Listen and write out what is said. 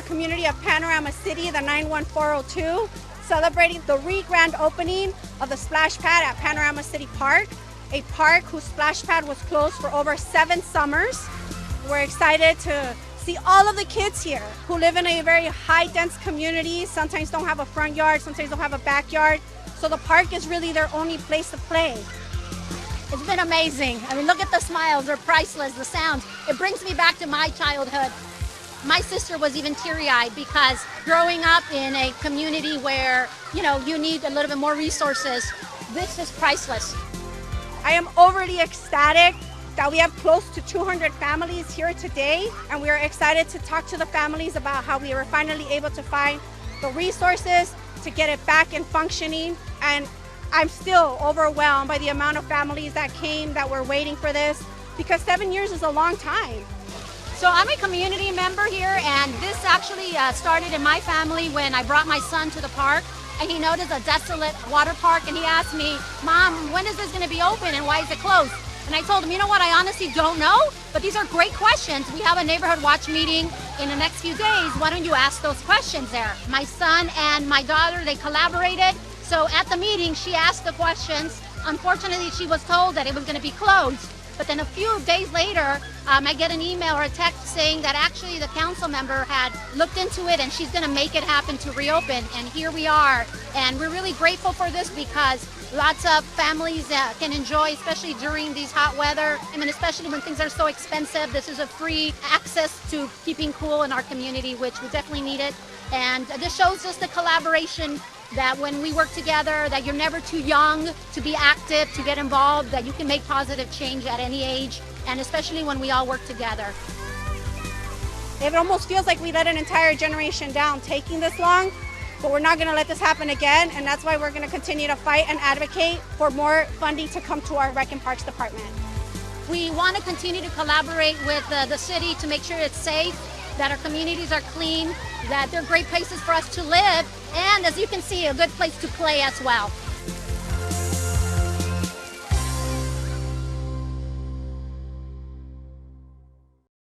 community of Panorama City, the 91402, celebrating the re-grand opening of the splash pad at Panorama City Park, a park whose splash pad was closed for over 7 summers. We're excited to see all of the kids here who live in a very high-dense community, sometimes don't have a front yard, sometimes don't have a backyard, so the park is really their only place to play. It's been amazing. I mean, look at the smiles, they're priceless, the sounds. It brings me back to my childhood. My sister was even teary-eyed because growing up in a community where, you need a little bit more resources, this is priceless. I am overly ecstatic that we have close to 200 families here today, and we are excited to talk to the families about how we were finally able to find the resources to get it back and functioning. And I'm still overwhelmed by the amount of families that came that were waiting for this, because 7 years is a long time. So I'm a community member here, and this actually started in my family when I brought my son to the park, and he noticed a desolate water park, and he asked me, "Mom, when is this going to be open and why is it closed?" And I told him, you know what, I honestly don't know, but these are great questions. We have a neighborhood watch meeting in the next few days. Why don't you ask those questions there? My son and my daughter, they collaborated. So at the meeting, she asked the questions. Unfortunately, she was told that it was going to be closed. But then a few days later, I get an email or a text saying that actually the council member had looked into it and she's going to make it happen to reopen. And here we are. And we're really grateful for this because lots of families can enjoy, especially during these hot weather. I mean, especially when things are so expensive. This is a free access to keeping cool in our community, which we definitely need it. And this shows us the collaboration that when we work together, that you're never too young to be active, to get involved, that you can make positive change at any age, and especially when we all work together. It almost feels like we let an entire generation down taking this long, but we're not going to let this happen again, and that's why we're going to continue to fight and advocate for more funding to come to our Rec and Parks department. We want to continue to collaborate with the city to make sure it's safe, that our communities are clean, that they're great places for us to live, and as you can see, a good place to play as well.